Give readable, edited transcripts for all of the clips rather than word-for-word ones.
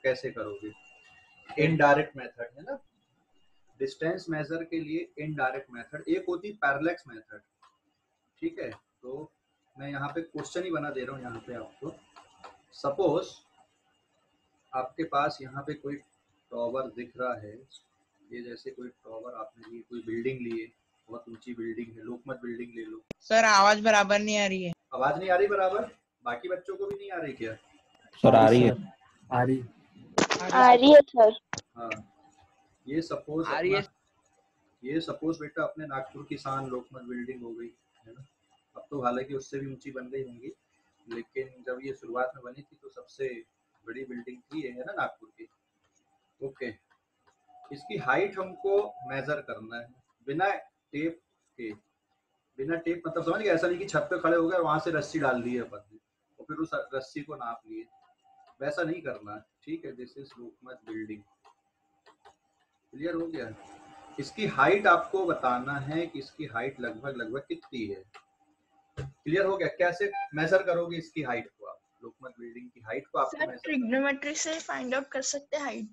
कैसे करोगे? Indirect method है ना, डिस्टेंस मेजर के लिए इनडायरेक्ट मेथड। एक होती पैरेलैक्स मेथड, ठीक है। तो मैं यहाँ पे क्वेश्चन ही बना दे रहा हूँ यहाँ पे आपको। सपोज आपके पास यहाँ पे कोई टॉवर दिख रहा है, ये जैसे कोई टॉवर आपने लिए, कोई बिल्डिंग लिए, बहुत ऊंची बिल्डिंग है, लोकमत बिल्डिंग ले लो। सर आवाज बराबर नहीं आ रही है। आवाज नहीं आ रही बराबर? बाकी बच्चों को भी नहीं आ रही क्या? सर आ रही है। आ रही है सर। हाँ, ये सपोज आ रही है। ये सपोज बेटा अपने नागपुर की शान लोकमत बिल्डिंग हो गई है ना। अब तो हालांकि उससे भी ऊंची बन गई होंगी, लेकिन जब ये शुरुआत में बनी थी तो सबसे बड़ी बिल्डिंग थी, है ना, नागपुर की। ओके, इसकी हाइट हमको मेजर करना है बिना टेप के। बिना टेप मतलब समझ गए, ऐसा नहीं कि छत पे खड़े हो गए वहां से रस्सी डाल दी है अपन ने और फिर उस रस्सी को नाप लिए, वैसा नहीं करना है, ठीक है। This is Lokmat building, clear हो गया? इसकी हाइट आपको बताना है कि इसकी हाइट लगभग कितनी है। क्लियर हो गया? कैसे मेजर करोगे इसकी हाइट को आप? लोकमत बिल्डिंग की हाइट को आपको मेजर ट्रिग्नोमेट्री से फाइंड आउट कर सकते हैं हाइट।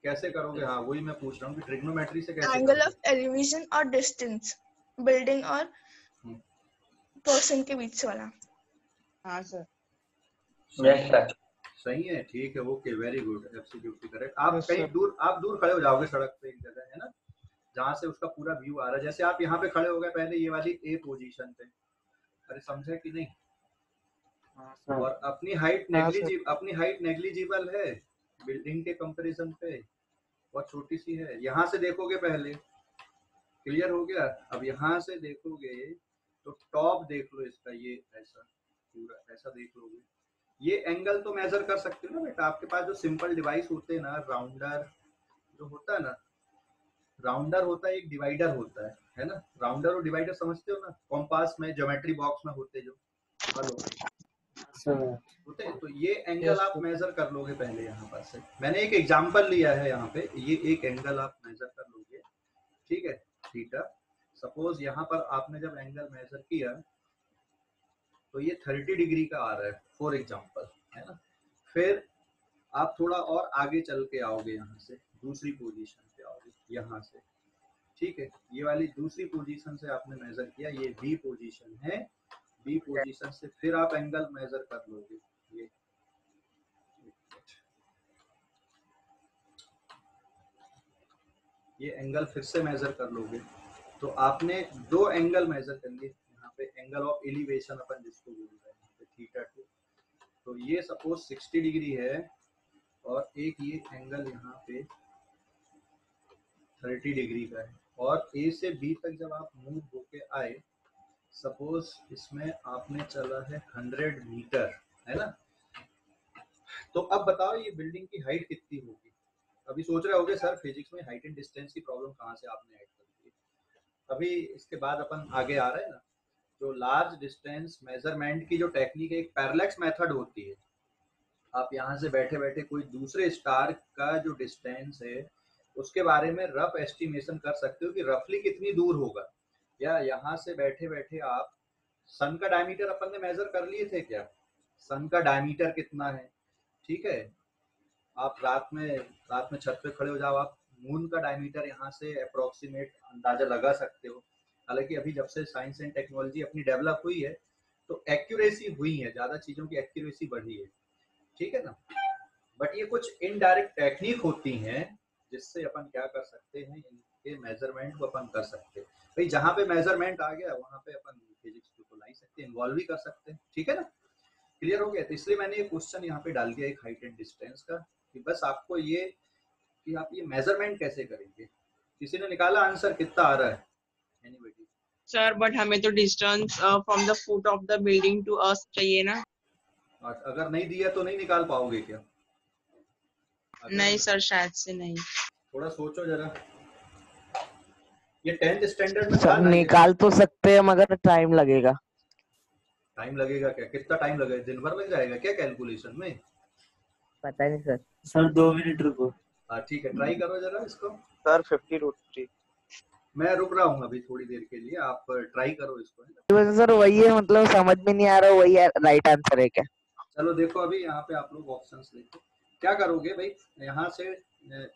कैसे करोगे? हाँ वही मैं पूछ रहा हूँ कि ट्रिग्नोमेट्री से कैसे एंगल ऑफ एलिवेशन और डिस्टेंस बिल्डिंग और पर्सन के बीच वाला। हाँ सर। Yes sir. सही है, ठीक है, okay, very good, absolutely correct. आप कहीं दूर, आप दूर खड़े हो जाओगे सड़क पे, एक जगह है ना जहाँ से उसका पूरा व्यू आ रहा है। जैसे आप यहाँ पे खड़े हो गए पहले ये वाली ए पोजीशन पे, अरे समझे कि नहीं? और अपनी हाइट नेग्लिजिबल है बिल्डिंग के कंपैरिजन पे, बहुत छोटी सी है। यहाँ से देखोगे पहले, क्लियर हो गया? अब यहाँ से देखोगे तो टॉप देख लो इसका, ये ऐसा पूरा ऐसा देख लोगे। ये एंगल तो मेजर कर सकते हो ना बेटा, आपके पास जो सिंपल डिवाइस होते हैं ना, राउंडर जो होता है ना, राउंडर होता है, एक डिवाइडर होता है ना। राउंडर और डिवाइडर समझते हो ना, कॉम्पास में, ज्योमेट्री बॉक्स में होते जो, हेलो होते हैं। तो ये एंगल आप मेजर कर लोगे पहले यहाँ पर से। मैंने एक एग्जांपल लिया है यहाँ पे, ये एक एंगल आप मेजर कर लोगे, ठीक है, थीटा। सपोज यहाँ पर आपने जब एंगल मेजर किया तो ये 30 डिग्री का आ रहा है फॉर एग्जांपल, है ना। फिर आप थोड़ा और आगे चल के आओगे, यहाँ से दूसरी पोजीशन पे आओगे यहाँ से, ठीक है। ये वाली दूसरी पोजीशन से आपने मेजर किया, ये बी पोजीशन है, बी पोजीशन से फिर आप एंगल मेजर कर लोगे, ये एंगल फिर से मेजर कर लोगे। तो आपने दो एंगल मेजर कर लिए यहाँ पे, एंगल ऑफ एलिवेशन अपन जिसको बोल रहे हैं यहाँ पे, थीटा 2। तो ये सपोज 60 डिग्री है और एक ये एंगल यहाँ पे 30 डिग्री का है। और ए से बी तक जब आप मूव होके आए, सपोज इसमें आपने चला है 100 मीटर, है ना। तो अब बताओ ये बिल्डिंग की हाइट कितनी होगी? अभी सोच रहे होगे सर फिजिक्स में हाइट एंड डिस्टेंस की प्रॉब्लम कहाँ से आपने ऐड कर दी। अभी इसके बाद अपन आगे आ रहे हैं ना, जो लार्ज डिस्टेंस मेजरमेंट की जो टेक्निक है, एक पैरेलैक्स मेथड होती है। आप यहाँ से बैठे बैठे कोई दूसरे स्टार का जो डिस्टेंस है उसके बारे में रफ एस्टिमेशन कर सकते हो कि रफली कितनी दूर होगा। या यहाँ से बैठे बैठे आप सन का डायमीटर अपन ने मेजर कर लिए थे क्या? सन का डायमीटर कितना है, ठीक है। आप रात में छत पे खड़े हो जाओ, आप मून का डायमीटर यहाँ से अप्रोक्सीमेट अंदाजा लगा सकते हो। हालांकि अभी जब से साइंस एंड टेक्नोलॉजी अपनी डेवलप हुई है तो एक्यूरेसी हुई है, ज्यादा चीजों की एक्यूरेसी बढ़ी है, ठीक है ना। बट ये कुछ इनडायरेक्ट टेक्निक होती हैं जिससे अपन क्या कर सकते हैं, इनके मेजरमेंट को अपन कर सकते हैं। भाई जहाँ पे मेजरमेंट आ गया वहाँ पे अपन फिजिक्स को ला ही सकते हैं, इन्वॉल्व भी कर सकते हैं, ठीक है ना। क्लियर हो गया? तो इसलिए मैंने ये क्वेश्चन यहाँ पे डाल दिया एक हाइट एंड डिस्टेंस का, कि बस आपको ये कि आप ये मेजरमेंट कैसे करेंगे। किसी ने निकाला आंसर कितना आ रहा है? एनीबॉडी? सर बट हमें तो distance from the foot of the building to earth चाहिए ना। अगर नहीं दिया तो नहीं निकाल पाओगे क्या? नहीं सर, शायद से नहीं। थोड़ा सोचो जरा। ये 10th स्टैंडर्ड में सर निकाल तो सकते हैं मगर टाइम लगेगा। टाइम लगेगा क्या? कितना टाइम लगेगा? दिन भर लग जाएगा क्या कैलकुलेशन में? पता नहीं सर। सर 2 मिनट रुको। हाँ ठीक है, ट्राई करो जरा इसको। सर 50 मैं रुक रहा हूँ अभी थोड़ी देर के लिए, आप ट्राई करो इसको, है ना। सर वही है, मतलब समझ में नहीं आ रहा वही राइट आंसर है क्या? चलो देखो अभी यहाँ पे आप लोग ऑप्शंस देखो। क्या करोगे भाई, यहाँ से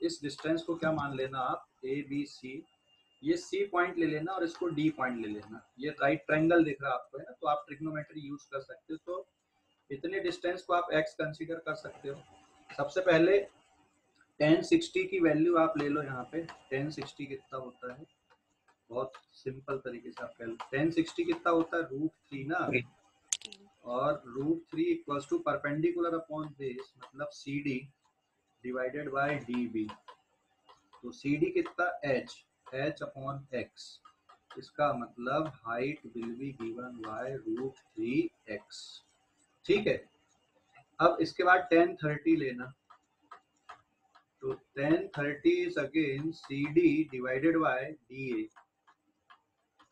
इस डिस्टेंस को क्या मान लेना आप, ए बी सी, ये सी पॉइंट ले लेना और इसको डी पॉइंट ले लेना। ये राइट ट्रायंगल दिख रहा है आपको, है ना, तो आप ट्रिग्नोमेट्री यूज कर सकते हो। तो इतने डिस्टेंस को आप एक्स कंसीडर कर सकते हो। सबसे पहले tan 60 की वैल्यू आप ले लो यहाँ पे। tan 60 कितना होता है, बहुत सिंपल तरीके से आप कह लो, tan 60 कितना होता है, √3 ना, और √3 equals to perpendicular upon base, मतलब CD डिवाइडेड बाय DB। तो CD कितना, h अपॉन x, इसका मतलब height will be given by √3x। ठीक है, अब इसके बाद tan 30 लेना, तो tan 30 is again CD divided bye DA।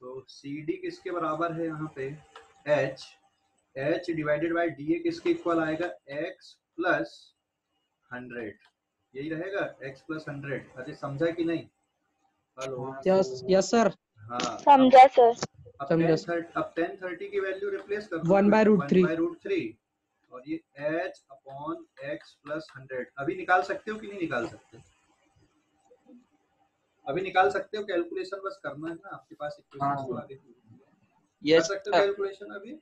तो CD किसके बराबर है यहाँ पे, h डिवाइडेड बाय DA किसके इक्वल आएगा, x प्लस 100, यही रहेगा, x प्लस 100। अरे समझा कि नहीं, हेलो, यस सर, हाँ समझा सर। अब tan 30 की वैल्यू रिप्लेस कर दो, 1/√3 और ये h अपॉन x प्लस 100। अभी निकाल सकते हो कि नहीं निकाल सकते, अभी निकाल सकते हो, कैलकुलेशन बस करना है ना, आपके पास इक्वेशन तो आगे कर सकते हो कैलकुलेशन, अभी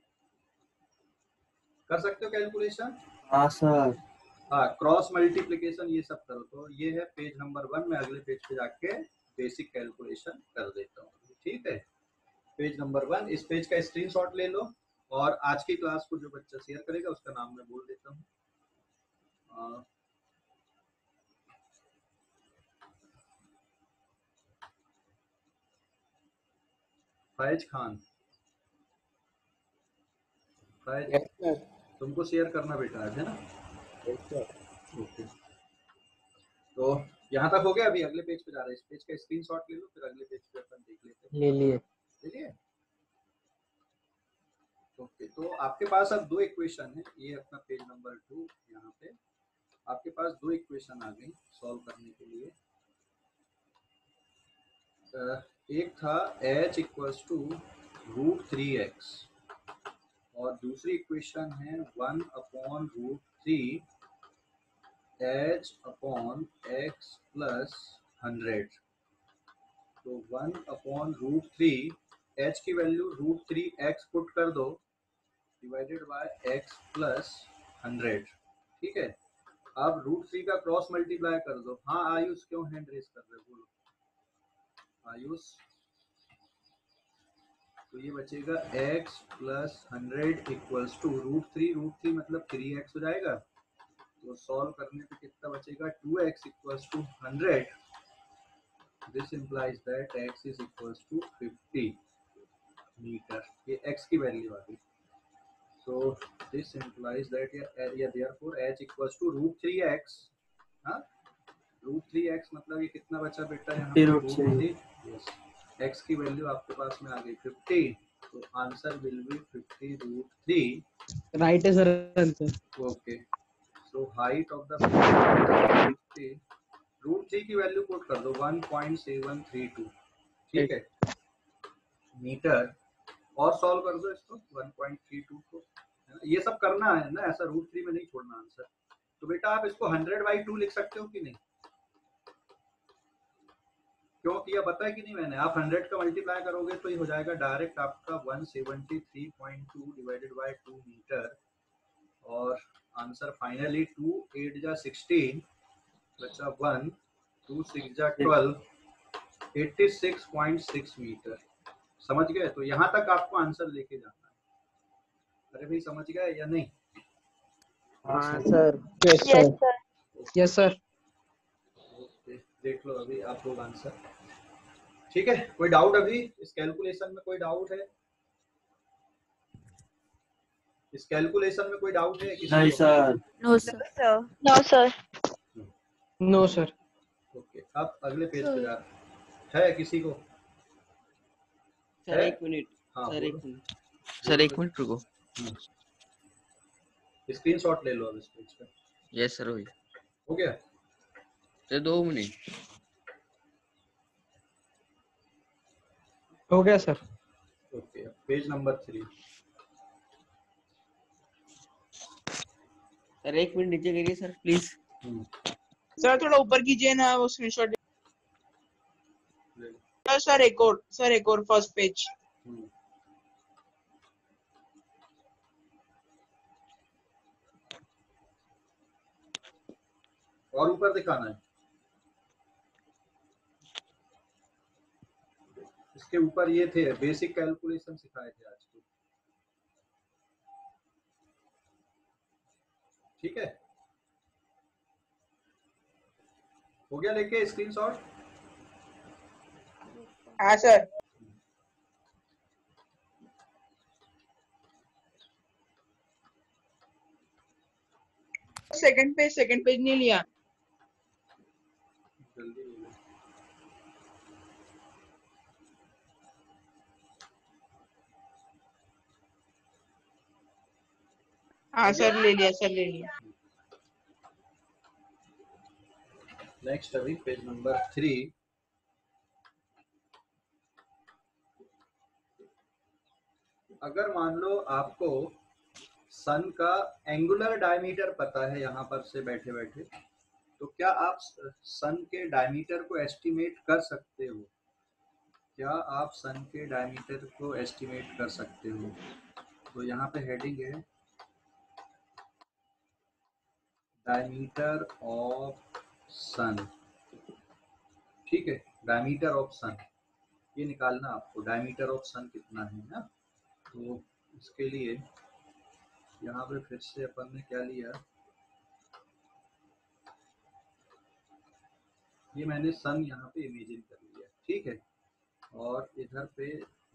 कर सकते हो कैलकुलेशन। हाँ सर। हाँ, क्रॉस मल्टीप्लिकेशन ये सब करो। तो ये है पेज नंबर 1, मैं अगले पेज पे जाके बेसिक कैलकुलेशन कर देता हूँ। ठीक है, पेज नंबर 1, इस पेज का स्क्रीनशॉट ले लो, और आज की क्लास को जो बच्चा शेयर करेगा उसका नाम मैं बोल देता हूँ। फैज खान, फैज, तुमको शेयर करना बेटा है ना, ओके। तो यहाँ तक हो गया, अभी अगले पेज पे जा रहे हैं, इस पेज का स्क्रीनशॉट ले लो, फिर अगले पेज पे अपन देख लेते हैं। ले लिए। ओके, तो आपके पास अब 2 इक्वेशन है, ये अपना पेज नंबर 2, यहाँ पे आपके पास 2 इक्वेशन आ गई सॉल्व करने के लिए। एक था h इक्वल्स टू √3x, और दूसरी इक्वेशन है 1/√3 h अपॉन x प्लस 100। तो 1/√3, h की वैल्यू √3x पुट कर दो डिवाइडेड बाय x प्लस 100। ठीक है, अब √3 का क्रॉस मल्टीप्लाई कर दो। हाँ आयुष, क्यों हैंड रेस कर रहे हो, बोलो आयुष। तो ये बचेगा x प्लस 100 इक्वल्स टू √3 मतलब 3x हो जाएगा। तो सॉल्व करने पे कितना बचेगा, 2x equals to 100। This implies that x is equals to 50 metre, ये x की वैल्यू आ गई। So this implies that therefore h equals to √3x। हाँ, √3x मतलब ये कितना बचा बेटा, यहाँ पे √3। यस, x की वैल्यू आपके पास में आ गई 50, तो आंसर विल बी 50√3। राइट है sir answer. Okay, so height of the 50, √3 की वैल्यू पुट कर दो 1.732। ठीक है, मीटर, और सॉल्व कर दो इसको 1.32 को। ये सब करना है ना, ऐसा √3 में नहीं छोड़ना आंसर। तो बेटा आप इसको 100/2 लिख सकते हो कि नहीं, क्यों किया पता है कि नहीं मैंने, आप 100 का मल्टीप्लाई करोगे तो ये हो जाएगा डायरेक्ट आपका 173.2 डिवाइडेड बाय 2 मीटर, और आंसर फाइनली 2 8 जा 16 बचा 1, 2 6 जा 12, 86.6 मीटर। समझ गए, तो यहाँ तक आपको आंसर लेके जाना है। अरे भाई समझ गए या नहीं, हाँ sir. Yes sir, yes sir. देख लो अभी आप लोग आंसर। ठीक है, कोई डाउट अभी इस कैलकुलेशन में, कोई डाउट है इस कैलकुलेशन में, कोई डाउट है किसी नहीं को? Sir. No sir. No sir. No sir. Okay, अब अगले पेज पे जा रहे है किसी को? सर एक मिनट, हाँ सर एक बोलो। मिनट, सर एक मिनट रुको। स्क्रीनशॉट ले लो अब इस पेज का। यस सर, हो गया? Sir 2 minute. हो गया sir. Okay, page number 3। Sir एक मिनट नीचे करिए सर प्लीज। सर थोड़ा ऊपर कीजिए ना वो स्क्रीनशॉट। सर एक और फर्स्ट पेज। और ऊपर दिखाना है, इसके ऊपर ये थे बेसिक कैलकुलेशन सिखाए थे आज को। ठीक है, हो गया लेके स्क्रीनशॉट? हाँ सर। सेकंड पेज नहीं लिया। जल्दी ले लो। हाँ सर ले लिया। नेक्स्ट अभी पेज नंबर 3। अगर मान लो आपको सन का एंगुलर डायमीटर पता है यहाँ पर से बैठे बैठे, तो क्या आप सन के डायमीटर को एस्टिमेट कर सकते हो? क्या आप सन के डायमीटर को एस्टिमेट कर सकते हो? तो यहाँ पे हेडिंग है डायमीटर ऑफ सन। ठीक है, डायमीटर ऑफ सन ये निकालना आपको, डायमीटर ऑफ सन कितना है ना। तो इसके लिए यहाँ पे फिर से अपन ने क्या लिया, ये मैंने सन यहाँ पे इमेजिन कर लिया। ठीक है, और इधर पे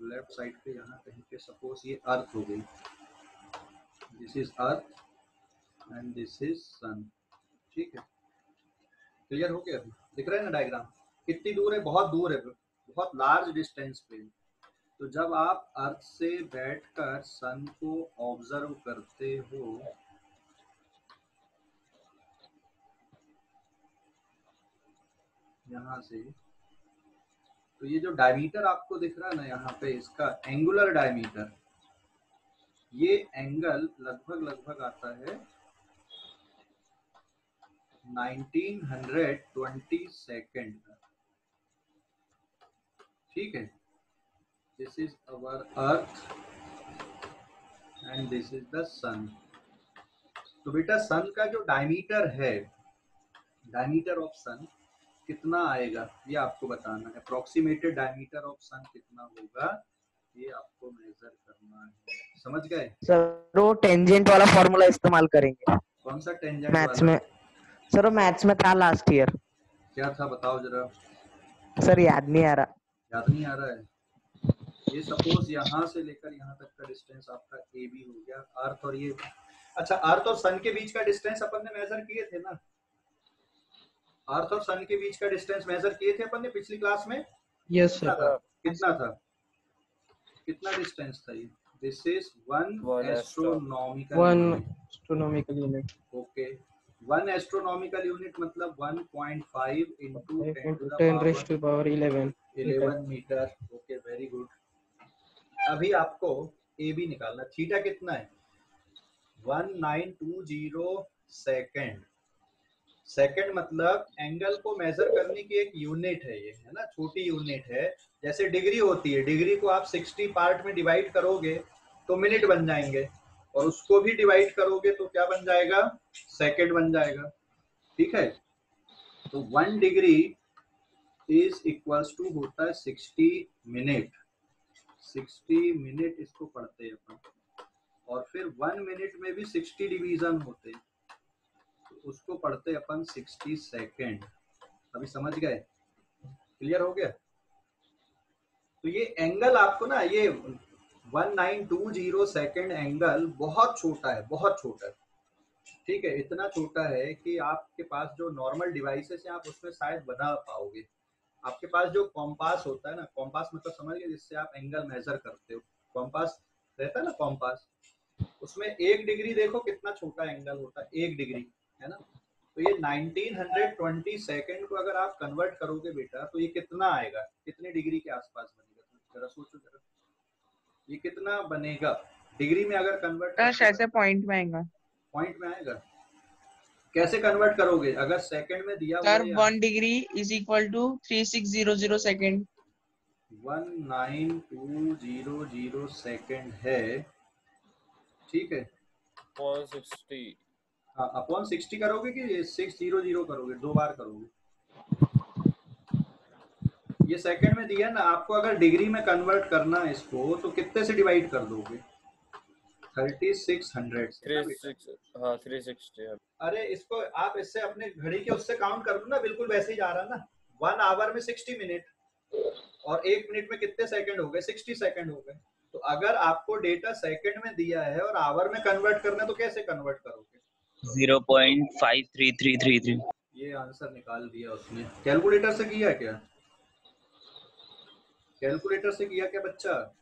लेफ्ट साइड पे यहाँ कहीं पे सपोज ये अर्थ हो गई, this is earth and this is sun. ठीक है, क्लियर हो गया? दिख रहा है ना डायग्राम कितनी दूर है? बहुत दूर है, बहुत लार्ज डिस्टेंस पे। तो जब आप अर्थ से बैठकर सन को ऑब्जर्व करते हो, यहाँ से, तो ये जो डायमीटर आपको दिख रहा है ना यहाँ पे, इसका एंगुलर डायमीटर, ये एंगल लगभग आता है 1920 सेकेंड का। ठीक है, this is our earth and this is the sun. तो बेटा सन का जो डायमीटर है, डायमीटर ऑफ सन कितना आएगा ये आपको बताना है। अप्रोक्सीमेटेड डायमीटर ऑफ सन कितना होगा ये आपको मेजर करना है। समझ गए? सर वो टेंजेंट वाला फॉर्मूला इस्तेमाल करेंगे कौन सा टेंजेंट मैथ्स वाला? में। सर वो मैथ्स में था लास्ट ईयर। क्या था बताओ जरा। सर याद नहीं आ रहा। याद नहीं आ रहा है? ये सपोज यहाँ से लेकर यहाँ तक का डिस्टेंस आपका ए बी हो गया, अर्थ और ये। अच्छा, अर्थ और सन के बीच का डिस्टेंस अपन ने मेजर किए थे ना, अर्थ और सन के बीच का डिस्टेंस मेजर किए थे अपन ने पिछली क्लास में। Yes sir. कितना था? कितना डिस्टेंस था ये? This is 1 astronomical unit. Okay, 1 astronomical unit मतलब 1.5 into 10 raised to power 11 metre. Okay, very good. अभी आपको ए बी निकालना। थीटा कितना है? 1920 सेकेंड। सेकेंड मतलब एंगल को मेजर करने की एक यूनिट है ये, है ना, छोटी यूनिट है। जैसे डिग्री होती है, डिग्री को आप 60 पार्ट में डिवाइड करोगे तो मिनट बन जाएंगे, और उसको भी डिवाइड करोगे तो क्या बन जाएगा? सेकेंड बन जाएगा। ठीक है, तो 1 डिग्री इज इक्वल्स टू होता है 60 मिनट। 60 मिनट इसको पढ़ते हैं अपन, और फिर 1 मिनट में भी 60 डिवीजन होते हैं, तो उसको पढ़ते अपन 60 सेकेंड। अभी समझ गए? क्लियर हो गया? तो ये एंगल आपको ना, ये 1920 सेकेंड एंगल बहुत छोटा है, बहुत छोटा है। ठीक है, इतना छोटा है कि आपके पास जो नॉर्मल डिवाइसेस हैं आप उसमें शायद बना पाओगे। आपके पास जो कॉम्पास होता है ना, कॉम्पास मतलब समझ गए, जिससे आप एंगल मेजर करते हो, कॉम्पास रहता है ना कॉम्पास, उसमें 1 डिग्री देखो कितना छोटा एंगल होता है, 1 डिग्री, है ना। तो ये 1920 सेकेंड को अगर आप कन्वर्ट करोगे बेटा, तो ये कितना आएगा? कितने डिग्री के आसपास बनेगा? जरा सोचो जरा, ये कितना बनेगा डिग्री में अगर कन्वर्ट? शायद से पॉइंट में आएगा। पॉइंट में आएगा? कैसे कन्वर्ट करोगे? अगर सेकंड में दिया हुआ Sir, है 1 degree is equal to 3600 second. 19200 second है, ठीक है। 160 हाँ, अपॉन 60 करोगे कि 600 करोगे? 2 बार करोगे। ये सेकंड में दिया ना आपको, अगर डिग्री में कन्वर्ट करना है इसको तो कितने से डिवाइड कर दोगे? 3600 से ना बेटा? 36 हाँ 360 है। अरे इसको आप इससे अपने घड़ी के उससे काउंट कर लो ना, बिल्कुल वैसे ही जा रहा ना। 1 आवर में 60 मिनट और 1 मिनट में कितने सेकंड हो गए? 60 सेकंड हो गए। तो अगर आपको डेटा सेकंड में दिया है और आवर में कन्वर्ट करना है तो कैसे कन्वर्ट करोगे? 0.53333। ये आंसर निकाल दिया उसने। कैलकुलेटर से किया क्या? कैलकुलेटर से किया क्या बच्चा?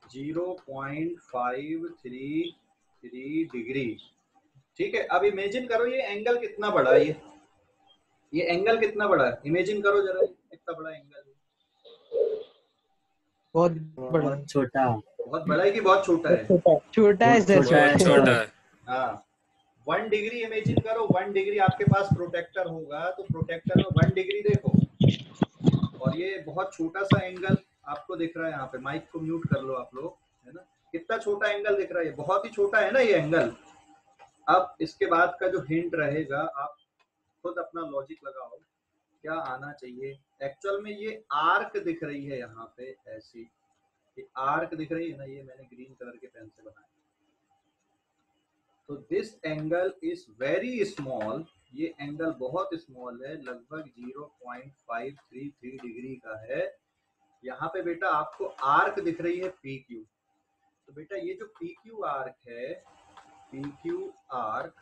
0.533 डिग्री, ठीक है। अब इमेजिन करो ये एंगल कितना बड़ा है, ये एंगल कितना बड़ा है? इमेजिन करो जरा, कितना बड़ा एंगल है? बहुत बड़ा, बहुत छोटा। बहुत बड़ा है कि बहुत छोटा है? छोटा है सर, छोटा है। हाँ, 1 डिग्री इमेजिन करो। 1 डिग्री आपके पास प्रोटेक्टर होगा तो प्रोटेक्टर में 1 डिग्री देखो, और ये बहुत छोटा सा एंगल आपको दिख रहा है। यहाँ पे माइक को म्यूट कर लो आप लोग, है ना? कितना छोटा एंगल दिख रहा है, बहुत ही छोटा है ना ये एंगल। अब इसके बाद का जो हिंट रहेगा आप खुद अपना लॉजिक लगाओ, क्या आना चाहिए? एक्चुअल में ये आर्क दिख रही है यहाँ पे ऐसी, ये आर्क दिख रही है ना, ये मैंने ग्रीन कलर के पेन से बनाया। तो this angle is very small, ये एंगल बहुत स्मॉल है, लगभग 0.533 डिग्री का है। यहाँ पे बेटा आपको आर्क दिख रही है पी क्यू। तो बेटा ये जो पी क्यू आर्क है, पी क्यू आर्क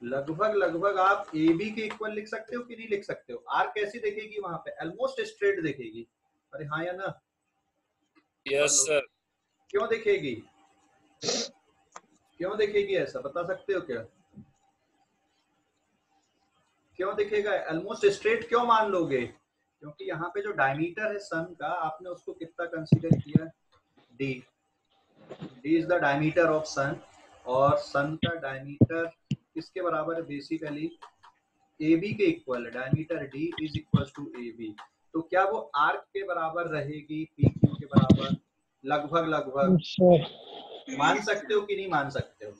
लगभग आप ए बी के इक्वल लिख सकते हो कि नहीं लिख सकते हो? आर्क कैसी दिखेगी वहां पे? ऑलमोस्ट स्ट्रेट दिखेगी। अरे हाँ या ना? Yes sir. क्यों दिखेगी? क्यों दिखेगी ऐसा बता सकते हो क्या? क्यों दिखेगा? ऑलमोस्ट स्ट्रेट क्यों मान लोगे? क्योंकि यहाँ पे जो डायमीटर है सन का, आपने उसको कितना कंसीडर किया? D. D is the diameter of sun, और सन का डायमीटर किसके बराबर है? बेसिकली ए बी के इक्वल है। Diameter D is equal to A B. तो क्या वो आर्क के बराबर रहेगी? पी क्यू के बराबर? लगभग मान सकते हो कि नहीं मान सकते हो?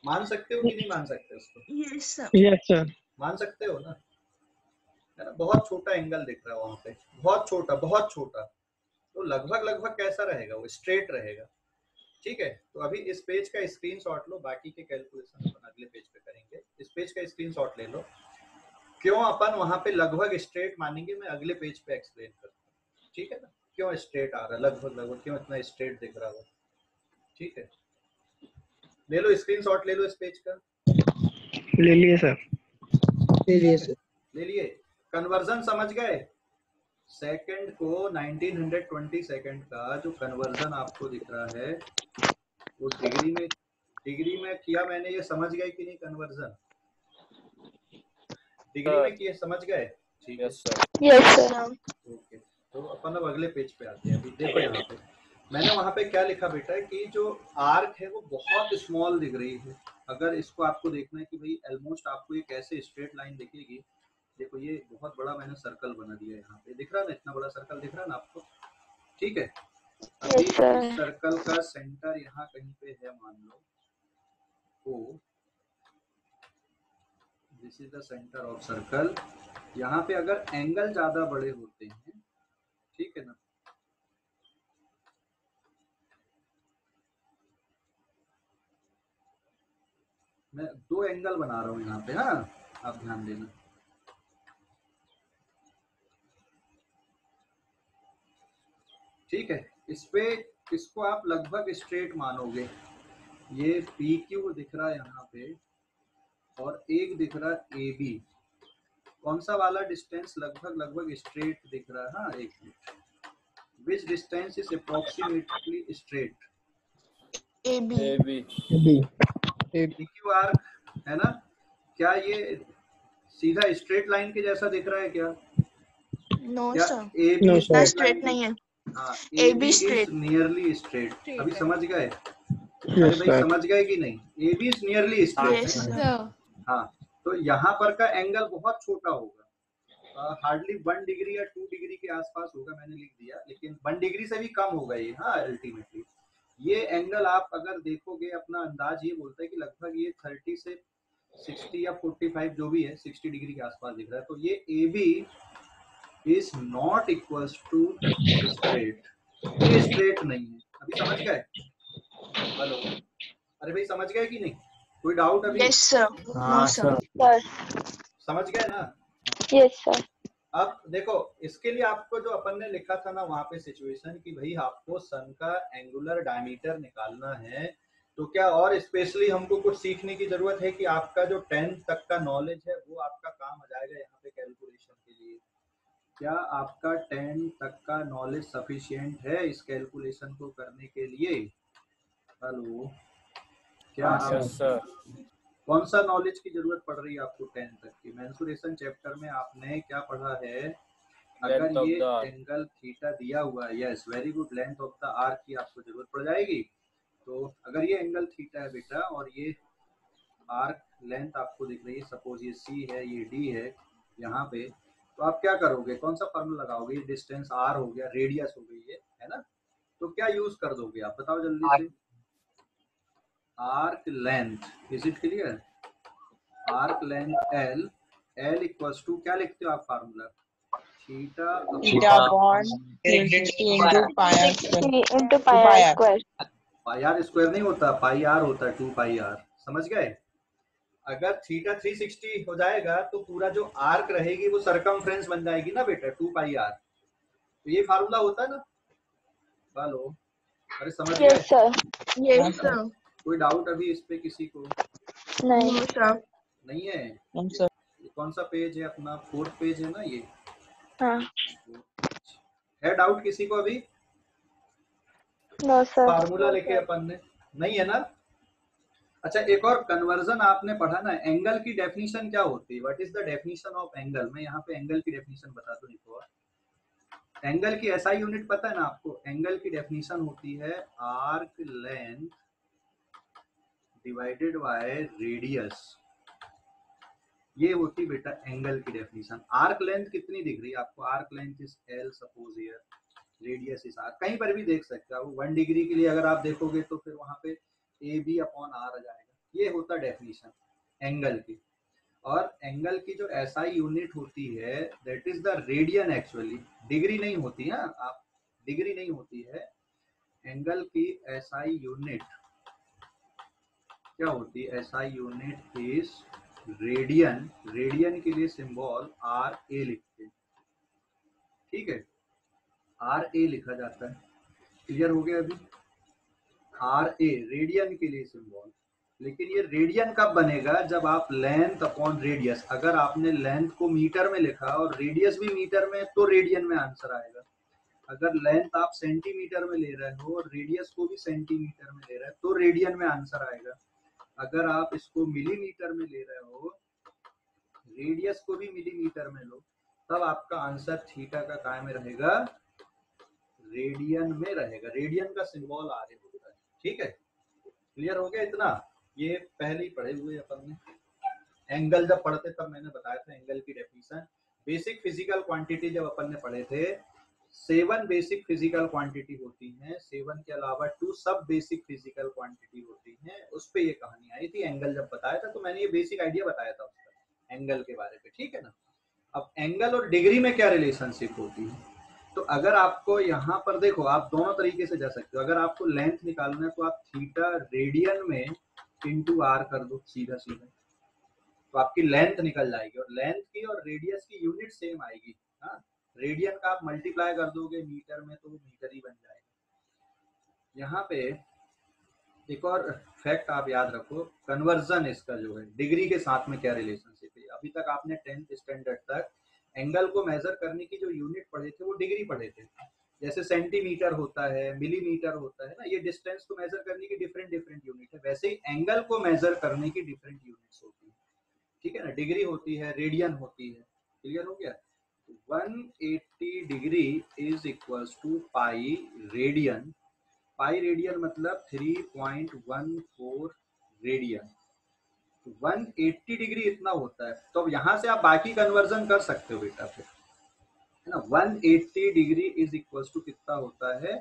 मान सकते हो कि नहीं मान सकते उसको? यस सर, मान सकते हो ना, है ना? बहुत छोटा एंगल दिख रहा है वहां पे, बहुत छोटा। तो लगभग कैसा रहेगा? वो स्ट्रेट रहेगा, ठीक है। तो अभी इस पेज का स्क्रीनशॉट लो, बाकी के कैलकुलेशन अपन अगले पेज पे करेंगे। इस पेज का स्क्रीनशॉट ले लो। क्यों अपन वहां पे लगभग स्ट्रेट मानेंगे, मैं अगले पेज पे एक्सप्लेन करता हूँ, ठीक है ना? क्यों स्ट्रेट आ रहा है, लगभग क्यों इतना स्ट्रेट दिख रहा है, ठीक है। ले लो स्क्रीनशॉट, ले लो इस पेज का। ले लिए सर, ले लिए। कन्वर्जन समझ गए? सेकंड को 1920 सेकंड का जो कन्वर्जन आपको दिख रहा है वो डिग्री में किया मैंने, ये समझ गए कि नहीं? कन्वर्जन डिग्री में किए, समझ गए? ठीक है, यस सर। ओके। तो अपन अब अगले पेज पे आते हैं। अभी देखो यहाँ पे मैंने वहां पे क्या लिखा बेटा, कि जो आर्क है वो बहुत स्मॉल दिख रही है। अगर इसको आपको देखना है कि भाई ऑलमोस्ट आपको ये कैसे स्ट्रेट लाइन दिखेगी, देखो ये बहुत बड़ा मैंने सर्कल बना दिया है यहाँ पे, दिख रहा है ना? इतना बड़ा सर्कल दिख रहा है ना आपको, ठीक है। अभी इस सर्कल का सेंटर यहाँ कहीं पे है, मान लो O, this is the centre of circle. यहाँ पे अगर एंगल ज्यादा बड़े होते हैं, ठीक है ना, मैं 2 एंगल बना रहा हूँ यहाँ पे, हाँ आप ध्यान देना। ठीक है, इस पे इसको आप लगभग स्ट्रेट मानोगे। ये पी क्यू दिख रहा है यहाँ पे, और एक दिख रहा है ए बी। कौन सा वाला डिस्टेंस लगभग स्ट्रेट दिख रहा है? हाँ, एक minute. Which distance is approximately straight? A B. P Q arc है ना, क्या ये सीधा स्ट्रेट लाइन के जैसा दिख रहा है क्या? नो क्या सर, ए बी स्ट्रेट नहीं है। हाँ, AB straight। Nearly straight. अभी समझ गए? अरे Yes, भाई sir. समझ गए कि नहीं? A B is nearly straight Yes, है ना? sir. हाँ, तो यहाँ पर का एंगल बहुत छोटा होगा, हार्डली 1 डिग्री या 2 डिग्री के आसपास होगा, मैंने लिख दिया, लेकिन 1 डिग्री से भी कम होगा ये। हाँ, अल्टीमेटली ये एंगल आप अगर देखोगे, अपना अंदाज ये बोलता है कि लगभग ये 30 से 60 या 45 जो भी है, 60 डिग्री के आसपास दिख रहा है। तो ये A B is not equals to straight, ये स्ट्रेट नहीं है। अभी समझ गए? हेलो, अरे भाई समझ गए कि नहीं? कोई डाउट अभी? Yes, sir. No, sir. समझ गए ना? Yes, sir. अब देखो, इसके लिए आपको जो अपन ने लिखा था ना वहां पे सिचुएशन कि भाई आपको सन का एंगुलर डायमीटर निकालना है, तो क्या और स्पेशली हमको कुछ सीखने की जरूरत है कि आपका जो 10 तक का नॉलेज है वो आपका काम आ जाएगा यहाँ पे कैलकुलेशन के लिए? क्या आपका 10 तक का नॉलेज सफिशिएंट है इस कैलकुलेशन को करने के लिए? हेलो, क्या आप यस सर। कौन सा नॉलेज की जरूरत पड़ रही है आपको 10 तक की? मेंसुरेशन चैप्टर में आपने क्या पढ़ा है? अगर ये एंगल थीटा दिया हुआ है, yes very good, length of the arc की आपको जरूरत पड़ जाएगी। तो अगर ये एंगल थीटा है बेटा और ये आर्क लेंथ आपको दिख रही है, सपोज ये सी है, ये डी है यहाँ पे, तो आप क्या करोगे? कौन सा फॉर्मूला लगाओगे? डिस्टेंस आर हो गया, रेडियस हो गई है ना? तो क्या यूज कर दोगे आप बताओ जल्दी से? Arc length, is it clear? Arc length L, L equals to क्या लिखते हो आप formula? Theta upon 360 into pi r square. 60 into pi r square. Pi r square नहीं होता, पाई आर होता है, 2 पाई आर। समझ गए? अगर थीटा 360 हो जाएगा तो पूरा जो आर्क रहेगी वो सरकमफ्रेंस बन जाएगी ना बेटा, 2 पाई आर। तो ये फार्मूला होता है ना? हेलो, अरे समझ गए? Yes, sir. Yes, sir. कोई डाउट अभी इस पे किसी को? No. No, sir. नहीं है? No, sir. ये कौन सा पेज है अपना? 4th पेज है ना ये? हाँ. है डाउट किसी को अभी? No, sir. फार्मूला लिखे अपन ने, नहीं है ना? अच्छा, एक और कन्वर्जन आपने पढ़ा ना, एंगल की डेफिनेशन क्या होती है? What is the definition of angle? मैं यहाँ पे एंगल की डेफिनेशन बता दूं एक और। एंगल की एसआई यूनिट पता है ना आपको? एंगल की डेफिनेशन होती है arc length divided by radius, ये होती बेटा एंगल की डेफिनेशन। आर्क लेंथ कितनी दिख रही है आपको? Arc length is L, suppose here, radius is R. कहीं पर भी देख सकते हो, 1 डिग्री के लिए अगर आप देखोगे तो फिर वहां पे ए बी अपॉन आर आ जाएगा। ये होता डेफिनेशन एंगल की। और एंगल की जो एसआई यूनिट होती है that is the radian, actually degree नहीं होती है, आप डिग्री नहीं होती है। एंगल की एसआई यूनिट क्या होती है? SI unit is radian. Radian के लिए सिंबल आर ए लिखते हैं, ठीक है? आर ए लिखा जाता है। क्लियर हो गया अभी? आर ए रेडियन के लिए सिंबल। लेकिन ये रेडियन कब बनेगा? जब आप लेंथ अपॉन रेडियस, अगर आपने लेंथ को मीटर में लिखा और रेडियस भी मीटर में, तो रेडियन में आंसर आएगा। अगर लेंथ आप सेंटीमीटर में ले रहे हो और रेडियस को भी सेंटीमीटर में ले रहे हो तो रेडियन में आंसर आएगा। अगर आप इसको मिलीमीटर में ले रहे हो, रेडियस को भी मिलीमीटर में लो, तब आपका आंसर थीटा का काय में रहेगा? रेडियन में रहेगा। रेडियन का सिंबल आर ए होता है, ठीक है? क्लियर हो गया इतना? ये पहले ही पढ़े हुए अपन ने। एंगल जब पढ़ते तब मैंने बताया था एंगल की डेफिनेशन। बेसिक फिजिकल क्वांटिटी जब अपन ने पढ़े थे, 7 बेसिक फिजिकल क्वांटिटी होती हैं, 7 के अलावा 2 सब बेसिक फिजिकल क्वांटिटी होती हैं। उस पे ये कहानी आई थी। एंगल जब बताया था तो मैंने ये बेसिक आइडिया बताया था उसका, एंगल के बारे में, ठीक है ना? अब एंगल और डिग्री में क्या रिलेशनशिप होती है? तो अगर आपको यहाँ पर देखो, आप दोनों तरीके से जा सकते हो। अगर आपको लेंथ निकालना है तो आप थीटा रेडियन में इंटू आर कर दो, सीधा सीधा, तो आपकी लेंथ निकल जाएगी। और लेंथ की और रेडियस की यूनिट सेम आएगी। हाँ, रेडियन का आप मल्टीप्लाई कर दोगे मीटर में तो वो मीटर ही बन जाएगा। यहाँ पे एक और फैक्ट आप याद रखो, कन्वर्जन इसका जो है डिग्री के साथ में क्या रिलेशनशिप है। अभी तक आपने 10th स्टैंडर्ड तक एंगल को मेजर करने की जो यूनिट पढ़े थे वो डिग्री पढ़े थे। जैसे सेंटीमीटर होता है, मिलीमीटर होता है ना, ये डिस्टेंस को मेजर करने की डिफरेंट यूनिट है। वैसे ही एंगल को मेजर करने की डिफरेंट यूनिट्स होती है, ठीक है ना? डिग्री होती है, रेडियन होती है। क्लियर हो गया? 180 degree is equals to pi radian, pi radian मतलब 3.14 रेडियन, 180 डिग्री इतना होता है। तो अब यहाँ से आप बाकी कन्वर्जन कर सकते हो बेटा, फिर है ना। 180 डिग्री इज इक्वल टू कितना होता है,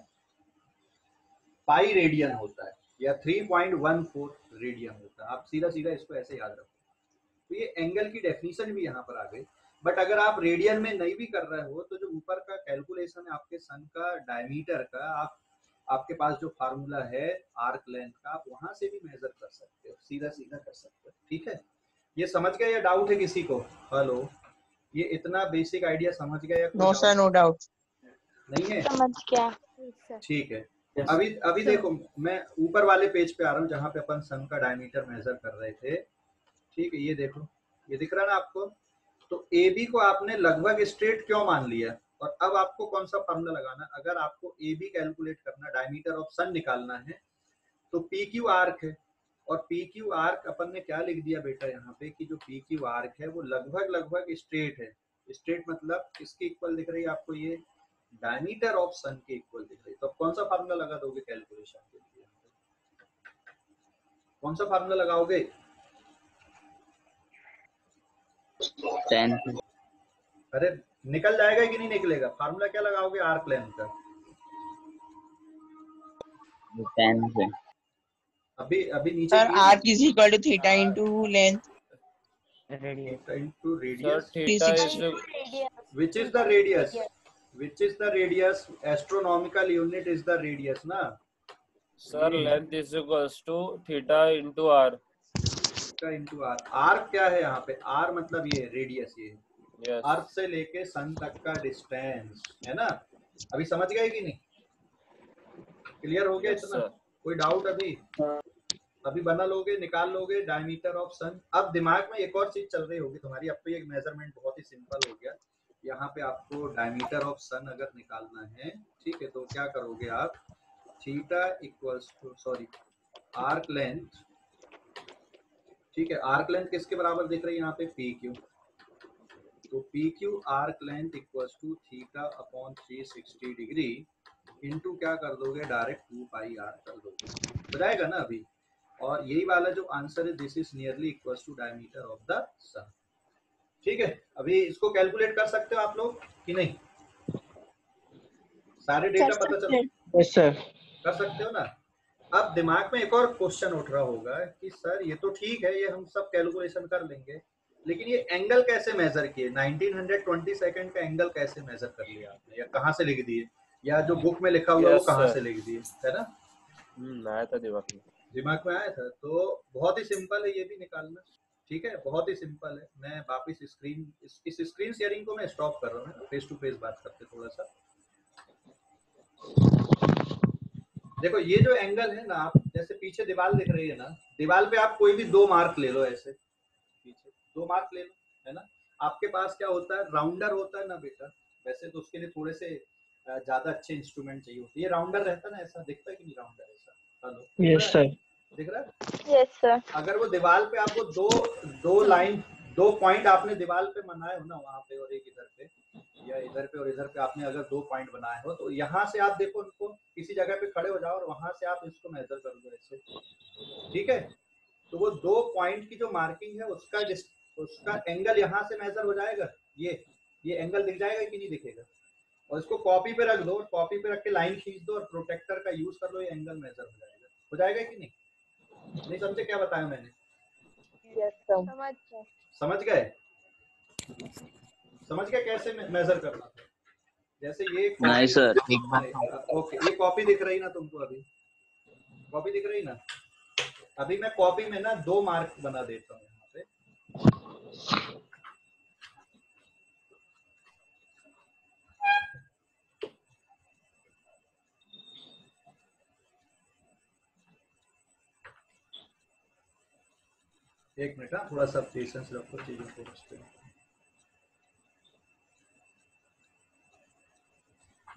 पाई रेडियन होता है, या 3.14 रेडियन होता है। आप सीधा सीधा इसको ऐसे याद रखो। तो ये एंगल की डेफिनेशन भी यहाँ पर आ गई। बट अगर आप रेडियन में नहीं भी कर रहे हो तो जो ऊपर का कैलकुलेशन है आपके सन का डायमीटर का, आपके पास जो फार्मूला है आर्क लेंथ का, आप वहां से भी मेजर कर सकते हो, सीधा सीधा कर सकते हो। ठीक है, ये समझ गए या डाउट है किसी को? हेलो, ये इतना बेसिक आइडिया समझ गए या No sir, no doubt. नहीं है? समझ गया। ठीक है, अभी देखो मैं ऊपर वाले पेज पे आ रहा हूँ जहाँ पे अपन सन का डायमीटर मेजर कर रहे थे। ठीक है, ये देखो, ये दिख रहा है ना आपको। तो ए बी को आपने लगभग स्ट्रेट क्यों मान लिया, और अब आपको कौन सा फार्मूला लगाना? अगर आपको ए बी कैलकुलेट करना, डायमीटर ऑफ सन निकालना है, तो पी क्यू आर्क है, और पी क्यू आर्क अपन ने क्या लिख दिया बेटा यहाँ पे कि जो पी क्यू आर्क है वो लगभग स्ट्रेट है। स्ट्रेट मतलब इसके इक्वल दिख रही है आपको, ये डायमीटर ऑफ सन के इक्वल दिख रही है। तो कौन सा फार्मूला लगा दोगे कैलकुलेशन के लिए? कौन सा फार्मूला लगाओगे? 10 अरे निकल जाएगा कि नहीं निकलेगा? फार्मूला क्या लगाओगे आर्क लेंथ का? 10 से अभी नीचे Sir, arc is equal to theta into length. into radius, Sir, theta is 360. which is the radius, which is the radius, astronomical unit is the radius ना। sir length is equals to theta into r. का into r, r क्या है यहाँ पे? r मतलब ये radius, ये Yes. अर्थ से लेके सन तक का डिस्टेंस है ना। अभी समझ गए कि नहीं? क्लियर हो गया Yes, इतना? sir. कोई डाउट अभी बना लोगे, निकाल लोगे डायमीटर ऑफ सन। अब दिमाग में एक और चीज चल रही होगी तुम्हारी। अब तो ये मेजरमेंट बहुत ही सिंपल हो गया। यहाँ पे आपको डायमीटर ऑफ सन अगर निकालना है, ठीक है, तो क्या करोगे आप? Theta equals to, sorry, arc length, ठीक है, आर्क लेंथ किसके बराबर दिख रही है यहाँ पे? P Q. तो P Q arc length equals to theta upon 360 degree into क्या कर दोगे? डायरेक्ट 2 पाई आर कर दोगे, हो जाएगा ना अभी। और यही वाला जो आंसर है, this is nearly equals to diameter of the sun. ठीक है, अभी इसको कैलकुलेट कर सकते हो आप लोग कि नहीं? सारे डेटा पता चल? Yes sir. कर सकते हो ना। अब दिमाग में एक और क्वेश्चन उठ रहा होगा कि सर ये तो ठीक है, ये हम सब कैलकुलेशन कर लेंगे, लेकिन ये एंगल कैसे मेजर किए? 1920 सेकंड का एंगल कैसे मेजर कर लिया आपने, या कहाँ से लिख दिए, या जो बुक में लिखा हुआ वो कहाँ से लिख दिए, है ना? आया था दिमाग में आया था। तो बहुत ही सिंपल है ये भी निकालना। ठीक है, बहुत ही सिंपल है। मैं वापिस इस स्क्रीन शेयरिंग को मैं स्टॉप कर रहा हूँ, फेस टू फेस बात करते थोड़ा सा। देखो ये जो एंगल है ना, आप जैसे पीछे दीवार दिख रही है ना, दीवार पे आप कोई भी 2 मार्क ले लो, ऐसे पीछे 2 मार्क ले लो, है ना। आपके पास क्या होता है? राउंडर होता है ना बेटा। वैसे तो उसके लिए थोड़े से ज्यादा अच्छे इंस्ट्रूमेंट चाहिए होते हैं। ये राउंडर रहता है ना, ऐसा दिखता है कि नहीं राउंडर ऐसा? Hello, yes sir. दिख रहा है? Yes sir. अगर वो दीवार पे आपको दो लाइन, 2 पॉइंट आपने दीवार पे बनाए हो ना, वहां पे और एक इधर पे, या इधर पे और इधर पे आपने अगर 2 पॉइंट बनाए हो, तो यहाँ से आप देखो उनको, किसी जगह पे खड़े हो जाओ और वहां से आप इसको मेजर कर दो ऐसे। ठीक है, तो वो 2 पॉइंट की जो मार्किंग है उसका एंगल यहाँ से मेजर हो जाएगा। ये एंगल दिख जाएगा कि नहीं दिखेगा? और इसको कॉपी पे रख दो, कॉपी पे रख के लाइन खींच दो और प्रोटेक्टर का यूज कर लो, ये एंगल मेजर हो जाएगा कि नहीं? नहीं समझे क्या बताया मैंने? Yes sir. समझ गए? समझ गए कैसे मेजर करना? जैसे ये नहीं सर। ओके, ये कॉपी दिख रही ना तुमको? अभी कॉपी दिख रही ना? अभी मैं कॉपी में ना 2 मार्क बना देता हूँ यहाँ पे। एक मिनट, थोड़ा सा पेशेंस रखो, चीजों को समझते हैं।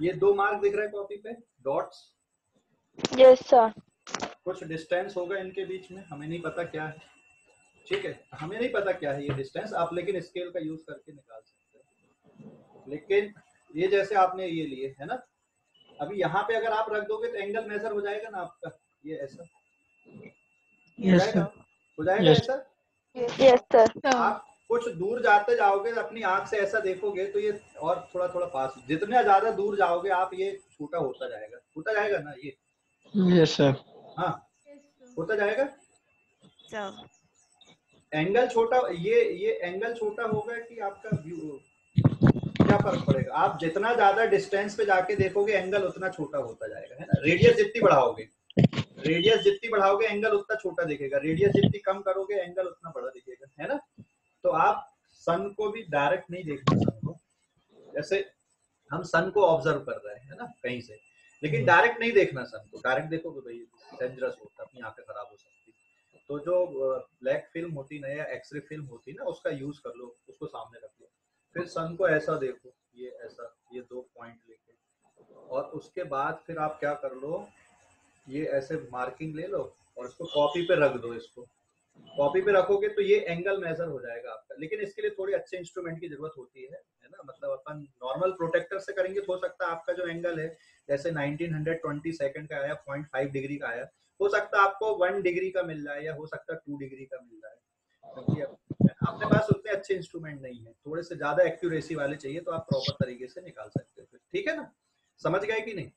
ये 2 मार्क दिख रहे हैं कॉपी पे, डॉट्स। Yes sir. कुछ डिस्टेंस होगा इनके बीच में, हमें नहीं पता क्या है। ठीक है, हमें नहीं पता क्या है ये डिस्टेंस, आप लेकिन स्केल का यूज करके निकाल सकते हैं। लेकिन ये जैसे आपने ये लिए है ना, अभी यहाँ पे अगर आप रख दोगे तो एंगल मेजर हो जाएगा ना आपका, ये ऐसा Yes, sir. हो जाएगा Yes. ऐसा। Yes, sir. आप कुछ दूर जाते जाओगे अपनी आंख से ऐसा देखोगे तो ये और थोड़ा थोड़ा पास, जितने ज्यादा दूर जाओगे आप ये छोटा होता जाएगा ना ये। Yes, sir. हाँ होता जाएगा। एंगल छोटा, ये एंगल छोटा होगा कि आपका व्यू, क्या फर्क पड़ेगा? आप जितना ज्यादा डिस्टेंस पे जाके देखोगे एंगल उतना छोटा होता जाएगा, है ना। रेडियस जितनी बढ़ाओगे एंगल उतना छोटा दिखेगा, रेडियस जितनी कम करोगे एंगल उतना बड़ा दिखेगा, है ना। तो आप सन को भी डायरेक्ट नहीं देखना, सन को जैसे हम सन को ऑब्जर्व कर रहे हैं, है ना, कहीं से, लेकिन डायरेक्ट नहीं देखना सन को। डायरेक्ट देखोगे भाई डेंजरस होता है, अपनी आंखें खराब हो सकती। तो जो ब्लैक फिल्म होती ना या एक्सरे फिल्म होती ना, उसका यूज कर लो, उसको सामने रख लो, फिर सन को ऐसा देखो, ये ऐसा, ये 2 पॉइंट लेके, और उसके बाद फिर आप क्या कर लो, ये ऐसे मार्किंग ले लो और इसको कॉपी पे रख दो। इसको कॉपी पे रखोगे तो ये एंगल मेजर हो जाएगा आपका, लेकिन इसके लिए थोड़ी अच्छे इंस्ट्रूमेंट की जरूरत होती है ना। मतलब अपन नॉर्मल प्रोटेक्टर से करेंगे तो हो सकता है आपका जो एंगल है जैसे 1920 सेकंड का आया, 0.5 डिग्री का आया, हो सकता है आपको 1 डिग्री का मिल जाए या हो सकता है 2 डिग्री का मिल जाए, क्योंकि अपने पास उतने अच्छे इंस्ट्रूमेंट नहीं है। थोड़े से ज्यादा एक्यूरेसी वाले चाहिए तो आप प्रॉपर तरीके से निकाल सकते हो। ठीक है ना, समझ गए कि नहीं?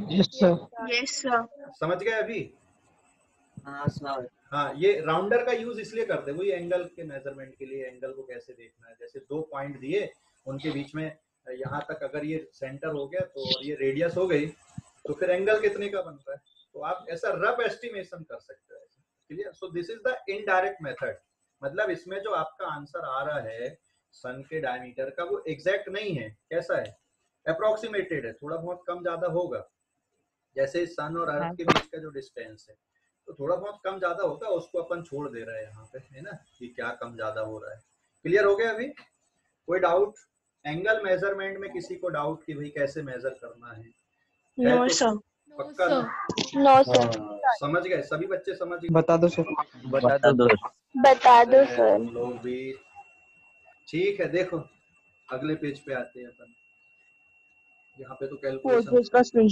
Yes, sir. Yes, sir. समझ गए अभी? हाँ सर। हाँ, ये राउंडर का यूज इसलिए करते हैं, वही एंगल के मेजरमेंट के लिए, एंगल को कैसे देखना है। जैसे 2 पॉइंट दिए, उनके बीच में यहाँ तक अगर ये सेंटर हो गया तो और ये रेडियस हो गई, तो फिर एंगल कितने का बनता है, तो आप ऐसा रफ एस्टिमेशन कर सकते हो। Clear? So this is the indirect method. मतलब इसमें जो आपका आंसर आ रहा है सन के डायमीटर का, वो एग्जैक्ट नहीं है, कैसा है, अप्रोक्सीमेटेड है, थोड़ा बहुत कम ज्यादा होगा। जैसे सन और अर्थ के बीच का जो डिस्टेंस है, तो थोड़ा बहुत कम ज्यादा होगा, उसको अपन छोड़ दे रहे हैं यहाँ पे, है ना, कि क्या कम ज्यादा हो रहा है। क्लियर हो गया अभी? कोई डाउट? एंगल मेजरमेंट में किसी को डाउट कि भाई कैसे मेजर करना है? No, sir. पक्का ना? No, sir. समझ गए सभी बच्चे? समझ गए? बता दो सर। बता दो। बता दो सर। हम लोग भी ठीक है। देखो अगले पेज पे आते हैं अपन। यहाँ पे तो कैलकुलेशन,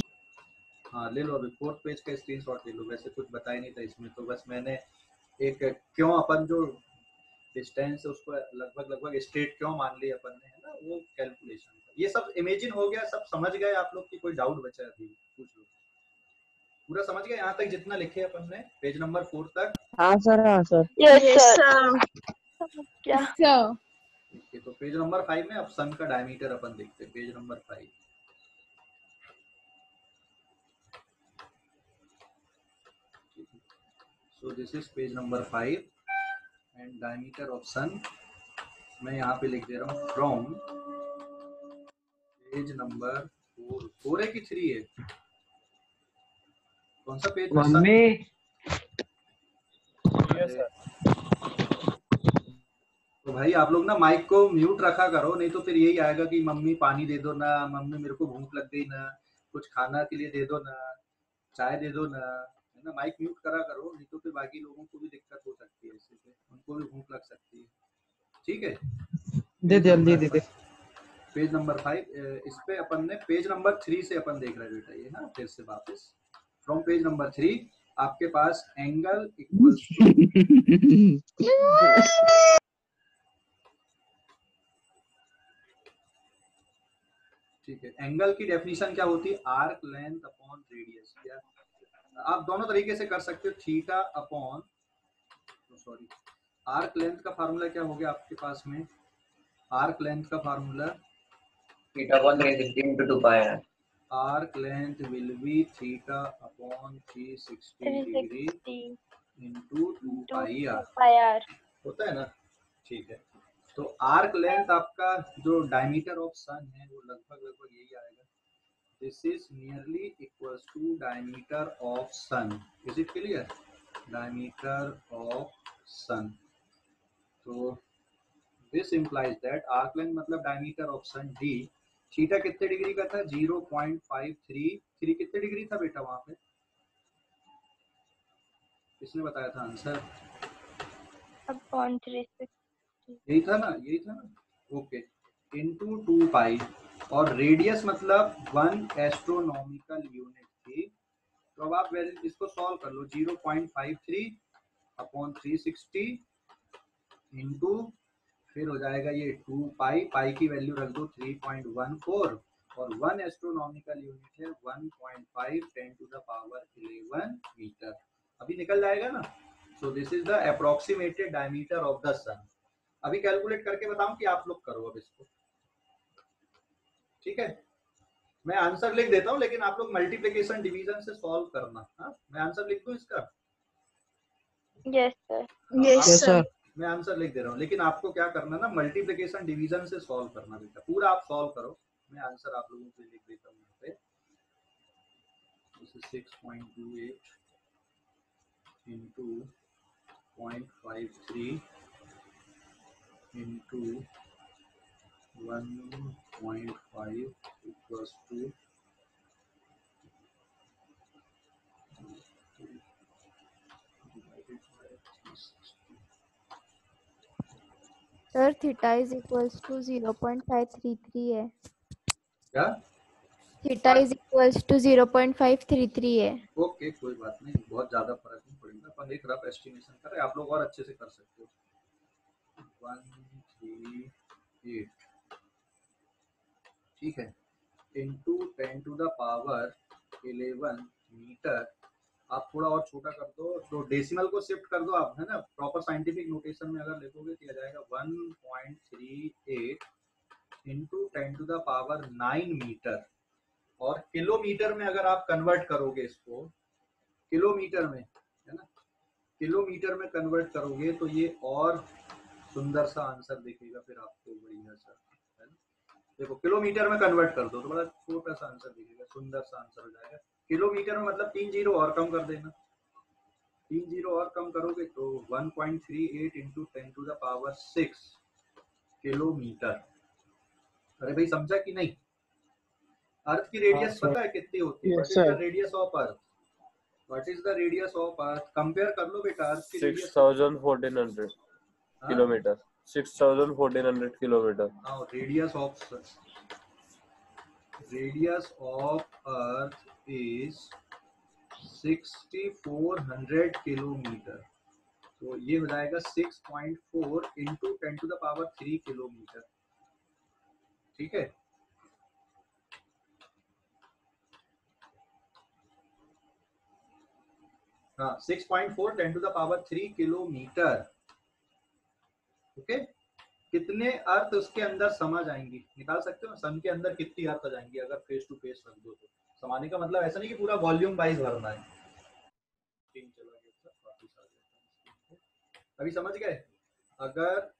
हाँ ले लो अभी 4th पेज का स्क्रीनशॉट ले लो। वैसे कुछ बताया नहीं था इसमें, तो बस मैंने एक क्यों अपन जो डिस्टेंस है उसको लगभग स्ट्रेट क्यों मान लिया अपन ने, है ना, वो कैलकुलेशन। ये सब इमेजिन हो गया, सब समझ गए आप लोग की? कोई डाउट बचा अभी? पूछ लो। पूरा समझ गए यहाँ तक जितना लिखे अपन ने, पेज नंबर 4 तक? हाँ सर, हाँ sir. Yes, Yes, sir. sir. क्या? ठीक है, तो पेज नंबर 5 में अब सन का डायमीटर अपन देखते हैं। Page number 5। So this is page number 5 and diameter of sun मैं यहाँ पे लिख दे रहा हूँ from पेज नंबर 4 है कि 3 है? कौन सा पेज? मम्मी। तो भाई आप लोग ना माइक को म्यूट रखा करो, नहीं तो फिर यही आएगा कि मम्मी पानी दे दो ना, मम्मी मेरे को भूख लग गई ना, कुछ खाना के लिए दे दो ना, चाय दे दो ना, है ना। माइक म्यूट करा करो, नहीं तो फिर बाकी लोगों को भी दिक्कत हो सकती है, इससे उनको भी भूख लग सकती है। ठीक है, दे जल्दी दे दे। पेज नंबर 5 इस पे अपन ने पेज नंबर 3 से अपन देख रहे हैं बेटा, ये ना फिर से वापस फ्रॉम पेज नंबर 3 आपके पास एंगल इक्वल्स ठीक है। एंगल की डेफिनेशन क्या होती है? Arc length upon radius. या आप दोनों तरीके से कर सकते हो, theta upon, sorry, arc length का फार्मूला क्या हो गया आपके पास में? आर्क लेंथ का formula theta upon 360 into 2 pi r. Arc length will be theta upon 360 degree into 2 pi r होता है ना। ठीक है, तो आर्क लेंथ आपका जो डायमीटर ऑफ सन है वो लगभग यही आएगा। This is nearly equals to diameter of sun. Is it clear? Diameter of sun. तो this implies that arc length मतलब diameter of sun D. Theta कितने डिग्री का था? 0.533 कितने डिग्री था बेटा वहां पे? किसने बताया था आंसर? अपॉन 360 यही था ना, यही था ना। ओके, इनटू 2 पाई, और रेडियस मतलब 1 एस्ट्रोनॉमिकल यूनिट थी। तो अब आप इसको सॉल्व कर लो, 0.53 अपॉन 360 इंटू फिर हो जाएगा ये 2 पाई, पाई की वैल्यू रख दो 3.14 और 1 एस्ट्रोनॉमिकल यूनिट है 1.5 10 टू द पावर 11 मीटर। अभी निकल जाएगा ना। So this is the approximated diameter of the sun. अभी कैलकुलेट करके बताऊं कि आप लोग करो अब इसको, ठीक है? मैं आंसर लिख देता हूं लेकिन आप लोग मल्टीप्लिकेशन डिवीजन से सॉल्व करना। हाँ, मैं आंसर लिख दूं इसका? Yes, sir. Yes, Yes, sir. sir. मैं आंसर लिख दे रहा हूँ लेकिन आपको क्या करना ना, मल्टीप्लिकेशन डिवीजन से सॉल्व करना बेटा, पूरा आप सॉल्व करो। मैं आंसर आप लोगों को लिख देता हूँ यहाँ पे। This is 6.28 into 0.53 into 1.5 equals to divided by 360. Sir theta is equals to 0.533 है। क्या? थीटा इज इक्वल्स टू 0.533 है। ओके, कोई बात नहीं, बहुत ज्यादा फर्क नहीं पड़ेगा। अपन एक रफ एस्टिमेशन करें, आप लोग और अच्छे से कर सकते हो। 138 ठीक है, into 10 to the power 11 metre. आप थोड़ा और छोटा कर दो तो डेसिमल को शिफ्ट कर दो आप, है ना? प्रॉपर साइंटिफिक नोटेशन में अगर लिखोगे तो आ जाएगा 1.38 into 10 to the power 9 metre. और किलोमीटर में अगर आप कन्वर्ट करोगे इसको, किलोमीटर में, है ना, किलोमीटर में कन्वर्ट करोगे तो ये और सुंदर सा आंसर दिखेगा फिर आपको, बढ़िया सा, है ना? देखो किलोमीटर में कन्वर्ट कर दो तो बड़ा छोटा सा आंसर दिखेगा, सुंदर सा आंसर हो जाएगा। किलोमीटर में मतलब 3 जीरो और कम कर देना, 3 जीरो और कम करोगे तो 1.38 into 10 to the power 6 kilometre. अरे भाई समझा कि नहीं? अर्थ की रेडियस पता है कितनी होती है? What is the radius of earth? What is the radius of earth? Compare कर लो बेटा, अर्थ की radius 6,1400 kilometre. 6,1400 kilometre. Now radius of earth is 6400 kilometre. तो ये हो जाएगा 6.4 into 10 to the power 3 kilometre, ठीक है? हाँ, 6.4 10 to the power 3 kilometre. Okay, कितने अर्थ उसके अंदर समा जाएंगी निकाल सकते हो? सन के अंदर कितनी अर्थ आ जाएंगी अगर फेस टू फेस रख दो तो? समाने का मतलब ऐसा नहीं कि पूरा वॉल्यूम वाइज भरना है। अभी समझ गए? अगर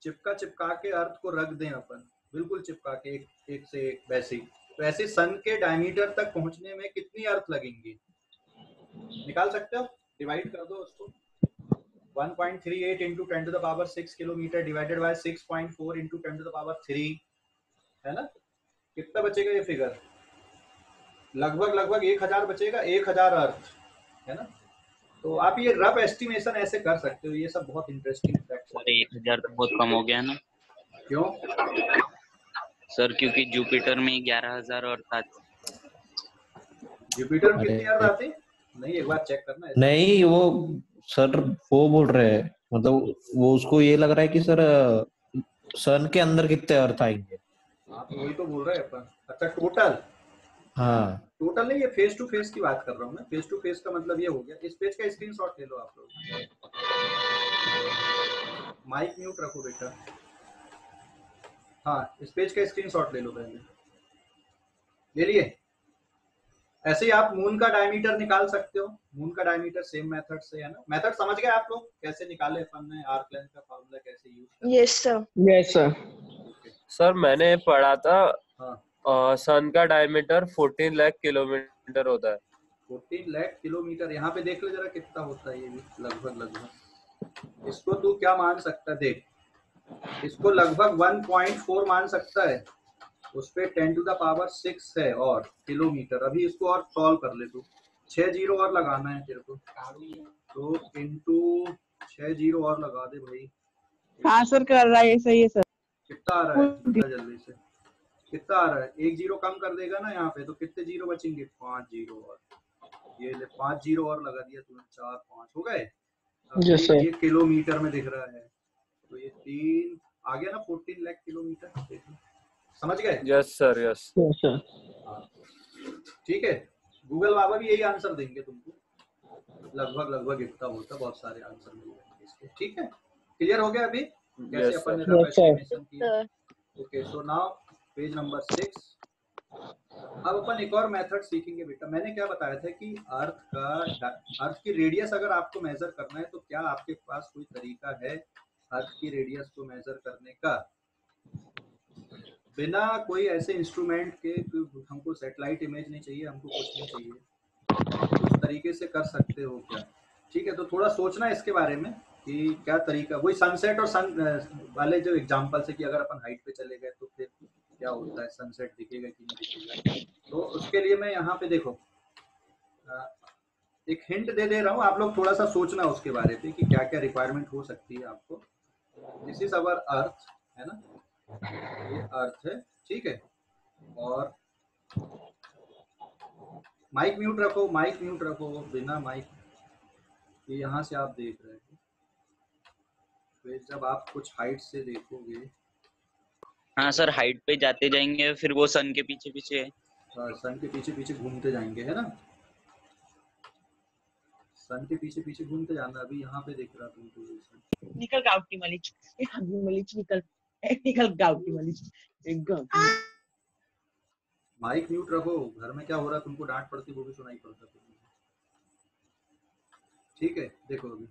चिपका के अर्थ को रख दें अपन, बिल्कुल चिपका के एक से एक वैसे, तो ऐसे सन के डायमीटर तक पहुंचने में कितनी अर्थ लगेंगी निकाल सकते हो? डिवाइड कर दो उसको, 1.38 into 10 to the power 6 kilometre divided by 6.4 into 10 to the power 3, है ना? कितना बचेगा ये फिगर? लगभग 1000 बचेगा, 1000 अर्थ, है ना? तो आप ये रफ एस्टिमेशन ऐसे कर सकते हो। ये सब बहुत इंटरेस्टिंग फैक्ट्स हैं। 1000 तो बहुत कम हो गया ना क्यों सर? क्योंकि जुपिटर में 11,000 और था। जुपिटर में कितनी अर्थ आती? नहीं, एक बार चेक करना है। नहीं, वो सर वो बोल रहे हैं, मतलब वो उसको ये लग रहा है कि सर सन के अंदर कितने अर्थ आएंगे। आप वही तो बोल रहे हैं अपन। अच्छा, टोटल? हाँ, टोटल नहीं, ये फेस टू फेस की बात कर रहा हूँ मैं। फेस टू फेस का मतलब ये हो गया। इस पेज का स्क्रीनशॉट ले लो आप लोग। माइक म्यूट रखो बेटा। हाँ, इस पेज का स्क्रीनशॉट ले लो पहले। ले लिए? ऐसे ही आप मून का डायमीटर निकाल सकते हो। मून का डायमीटर सेम मेथड से, है ना? मेथड समझ गए आप लोग कैसे निकाले अपन ने? आर्क लेंथ का फार्मूला कैसे यूज करते? Yes, sir. Yes, sir. Sir मैंने पढ़ा था हाँ, सन का डायमीटर 14 लाख किलोमीटर होता है। 14 लाख किलोमीटर। यहाँ पे देख लो जरा कितना होता है ये भी, लगभग। इसको तू क्या मान सकता है? देख, इसको लगभग 1.4 मान सकता है। उस पे 10 टू द पावर 6 है और किलोमीटर। अभी इसको और सॉल्व कर ले तू। 6 जीरो और लगाना है तेरे को, तो इंटू 6 जीरो और लगा दे भाई। हाँ सर, कर रहा है, सही है सर। कितना आ रहा है? कितना जल्दी से कितना आ रहा है? एक जीरो कम कर देगा ना यहाँ पे, तो कितने जीरो बचेंगे? 5 जीरो। और ये ले 5 जीरो और लगा दिया तुमने, 4 5 हो गए। अब Yes, sir. ये किलोमीटर में दिख रहा है, तो ये 3 आ गया ना, 14 लाख किलोमीटर। देखो, समझ गए? Yes sir, yes. Yes, sir. हाँ, ठीक है। गूगल बाबा भी यही आंसर देंगे तुमको, लगभग इतना होता, बहुत सारे आंसर मिल जाएंगे इसके। ठीक है, क्लियर हो गया अभी कैसे Yes, अपन ने sir. Rough Yes, sir. Estimation की? Okay, so now page number 6। अब अपन एक और मेथड सीखेंगे बेटा। मैंने क्या बताया था कि अर्थ की रेडियस अगर आपको मेजर करना है, तो क्या आपके पास कोई तरीका है अर्थ की रेडियस को मेजर करने का, बिना कोई ऐसे इंस्ट्रूमेंट के? हमको सैटेलाइट इमेज नहीं चाहिए, हमको कुछ नहीं चाहिए, कुछ तरीके से कर सकते हो क्या? ठीक है, तो थोड़ा सोचना है इसके बारे में कि क्या तरीका। वही सनसेट और सन वाले जो एग्जांपल से, कि अगर अपन हाइट पे चले गए तो फिर क्या होता है, सनसेट दिखेगा कि नहीं दिखेगा। तो उसके लिए मैं यहाँ पे देखो एक हिंट दे रहा हूँ, आप लोग थोड़ा सा सोचना उसके बारे पे कि क्या क्या रिक्वायरमेंट हो सकती है आपको। दिस इज अवर अर्थ, है ना, ये अर्थ है, ठीक है। और माइक म्यूट रखो, बिना माइक। ये यहाँ से आप देख रहे हैं, फिर जब आप कुछ हाइट से देखोगे, हाँ सर, हाइट पे जाते जाएंगे, फिर वो सन के पीछे पीछे है। सन के पीछे पीछे घूमते जाएंगे, है ना, सन के पीछे पीछे घूमते जाना। अभी यहाँ पे देख रहा तुमको, निकल गावठी मलिच, निकल गावठी मलिच, एक गावठी। माइक म्यूट रखो। घर में क्या हो रहा है तुमको डांट पड़ती, वो भी सुनाई पड़ता तुमको। ठीक है, देखो अभी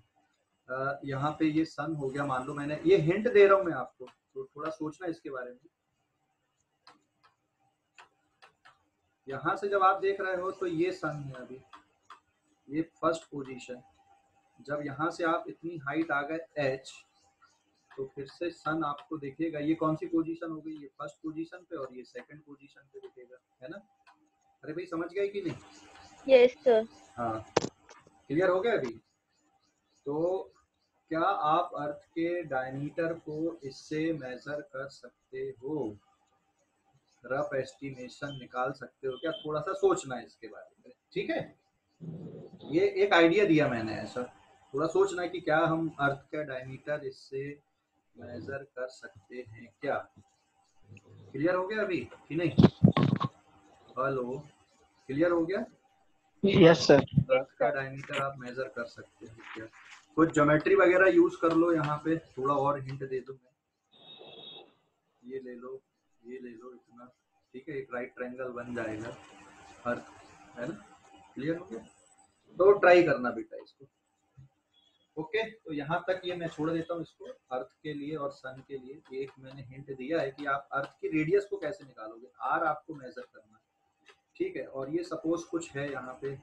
यहाँ पे ये सन हो गया, मान लो मैंने ये हिंट दे रहा हूँ मैं आपको, तो थोड़ा सोचना इसके बारे में। यहाँ से जब आप देख रहे हो तो ये सन है, अभी ये फर्स्ट पोजीशन। जब यहाँ से आप इतनी हाइट आ गए h, तो फिर से सन आपको दिखेगा। ये कौन सी पोजीशन हो गई? ये फर्स्ट पोजीशन पे, और ये सेकंड पोजीशन पे दिखेगा, है ना। अरे भाई समझ गए कि नहीं? Yes sir. हाँ, क्लियर हो गया अभी? तो क्या आप अर्थ के डायमीटर को इससे मेजर कर सकते हो? रफ एस्टिमेशन निकाल सकते हो क्या? थोड़ा सा सोचना है इसके बारे में, ठीक है। ये एक आइडिया दिया मैंने ऐसा, थोड़ा सोचना है कि क्या हम अर्थ का डायमीटर इससे मेजर कर सकते हैं क्या? क्लियर हो गया अभी कि नहीं? हेलो, क्लियर हो गया? Yes, sir. अर्थ का डायमीटर आप मेजर कर सकते हो क्या? कुछ ज्योमेट्री वगैरह यूज कर लो यहाँ पे, थोड़ा और हिंट दे दूं मैं। ये ले लो, ये ले लो, इतना, ठीक है। एक राइट ट्रायंगल बन जाएगा अर्थ, है ना। क्लियर हो गया? तो ट्राई करना बेटा इसको। ओके, तो यहाँ तक ये मैं छोड़ देता हूँ इसको, अर्थ के लिए और सन के लिए। एक मैंने हिंट दिया है कि आप अर्थ की रेडियस को कैसे निकालोगे, आर आपको मेजर करना है, ठीक है। और ये सपोज कुछ है यहाँ पे,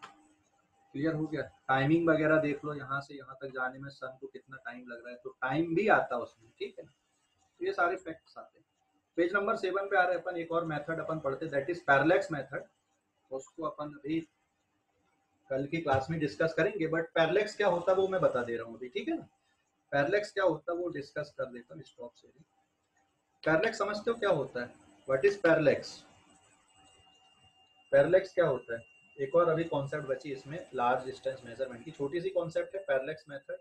क्लियर हो गया? टाइमिंग वगैरह देख लो, यहाँ से यहाँ तक जाने में सन को कितना टाइम लग रहा है, तो टाइम भी आता है उसमें, ठीक है। तो ये सारे फैक्ट्स आते हैं। पेज नंबर 7 पे आ रहे हैं अपन, एक और मेथड अपन पढ़ते, दैट इज पैरेलैक्स मेथड। उसको अपन अभी कल की क्लास में डिस्कस करेंगे, बट पैरेलैक्स क्या होता है वो मैं बता दे रहा हूँ अभी, ठीक है ना। पैरेलैक्स क्या होता है वो डिस्कस कर देता हूँ स्टॉप से। पैरेलैक्स समझते हो क्या होता है? What is parallax? पैरेलैक्स क्या होता है? एक और अभी कॉन्सेप्ट बची इसमें, लार्ज डिस्टेंस मेजरमेंट की छोटी सी कॉन्सेप्ट है पैरेलैक्स मेथड।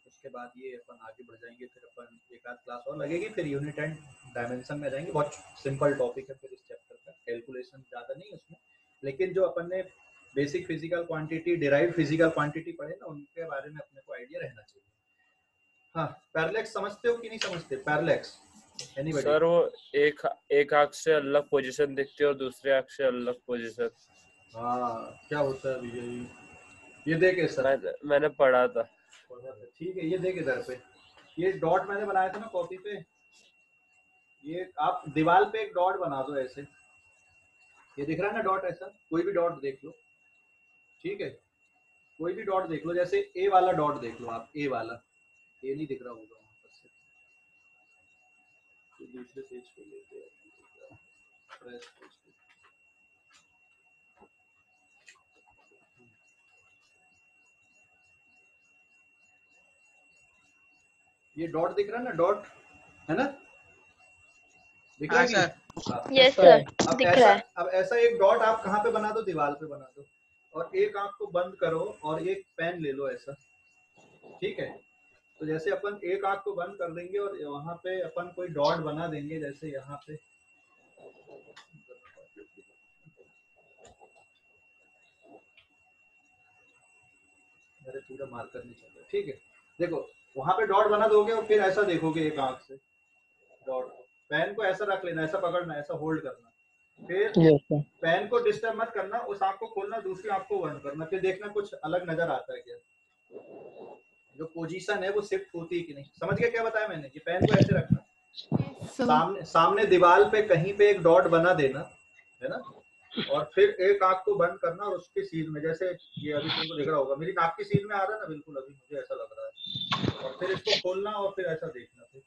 उसके बाद ये अपन आगे बढ़ जाएंगे, फिर अपन एक आध क्लास और लगेगी, फिर यूनिट एंड डायमेंशन में जाएंगे। बहुत सिंपल टॉपिक है फिर इस चैप्टर का, कैलकुलेशन ज़्यादा नहीं है उसमें, लेकिन जो अपन ने basic physical quantity, derived physical quantity पढ़े ना, उनके बारे में अपने को आइडिया रहना चाहिए। हाँ, पैरेलैक्स समझते हो कि नहीं समझते? Parallax anybody? सर वो एक आंख से अलग पोजीशन दिखती है और दूसरे आंख से अलग पोजीशन। हाँ, क्या होता है विजय? ये देखे सर, मैंने पढ़ा था। ठीक है, ये देख इधर पे, ये डॉट मैंने बनाया था ना कॉपी पे, ये आप दीवार पे एक डॉट बना दो ऐसे, ये दिख रहा है ना डॉट, ऐसा कोई भी डॉट देख लो, ठीक है। कोई भी डॉट देख लो, जैसे ए वाला डॉट देख लो आप, ए वाला, ए नहीं दिख रहा होगा वहां पर से, तो दूसरे पेज पे लेते हैं, फ्रेश पेज पे। ये डॉट दिख रहा है ना, डॉट है ना, दिख रहा है? हाँ। यस सर अब दिख ऐसा रहा है। अब ऐसा एक डॉट आप कहाँ पे बना दो, दीवार पे बना दो, और एक आंख को बंद करो और एक पेन ले लो ऐसा, ठीक है। तो जैसे अपन एक आंख को बंद कर देंगे और वहां पे अपन कोई डॉट बना देंगे, जैसे यहाँ पे मेरे पूरा मार्कर नहीं चल रहा, ठीक है। देखो वहां पे डॉट बना दोगे और फिर ऐसा देखोगे एक आंख से डॉट को, पेन को ऐसा रख लेना, ऐसा पकड़ना, ऐसा होल्ड करना, फिर यस सर पेन को डिस्टर्ब मत करना, उस आंख को खोलना, दूसरी आंख को बंद करना, फिर देखना कुछ अलग नजर आता है क्या, जो पोजीशन है वो शिफ्ट होती है कि नहीं। समझ गया क्या बताया मैंने? कि पेन को ऐसे रखना, सामने दीवार पे कहीं पे एक डॉट बना देना है ना, और फिर एक आंख को बंद करना और उसके सीध में, जैसे ये अभी तुमको दिख रहा होगा, मेरी नाक की सीध में आ रहा है ना, बिल्कुल अभी मुझे ऐसा लग रहा है, और फिर इसको खोलना और फिर ऐसा देखना, फिर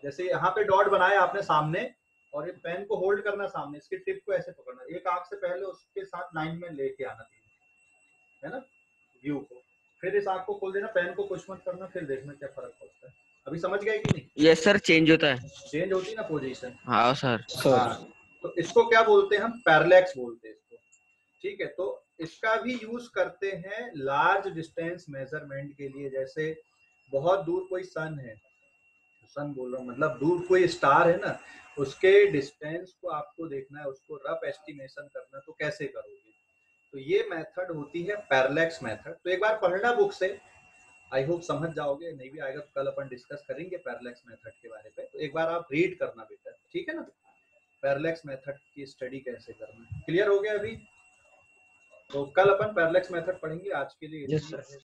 जैसे यहाँ पे डॉट बनाया आपने सामने, और ये पेन को होल्ड करना सामने, इसके टिप को ऐसे पकड़ना, एक आंख से पहले उसके साथ लाइन में लेके आना है ना व्यू को, फिर इस आंख को खोल देना, पेन को कुछ मत करना, फिर देखना क्या फर्क पड़ता है। अभी समझ गए कि नहीं? यस सर चेंज होता है। चेंज होती है ना पोजीशन। हाँ सर। हाँ, तो इसको क्या बोलते हैं हम? पैरेलैक्स बोलते हैं इसको, ठीक है। तो इसका भी यूज करते हैं लार्ज डिस्टेंस मेजरमेंट के लिए, जैसे बहुत दूर कोई सन है, सन बोल रहा हूँ मतलब दूर कोई स्टार है ना, उसके डिस्टेंस को आपको देखना है, उसको रफ एस्टिमेशन करना, तो कैसे करोगे? तो ये मेथड होती है पैरेलैक्स मेथड। तो एक बार पढ़ना बुक से, आई होप समझ जाओगे, नहीं भी आएगा तो कल अपन डिस्कस करेंगे पैरेलैक्स मेथड के बारे में। तो एक बार आप रीड करना बेटा, ठीक है ना, पैरेलैक्स मेथड की स्टडी कैसे करना है। क्लियर हो गया अभी? तो कल अपन पैरेलैक्स मेथड पढ़ेंगे, आज के लिए यस सर।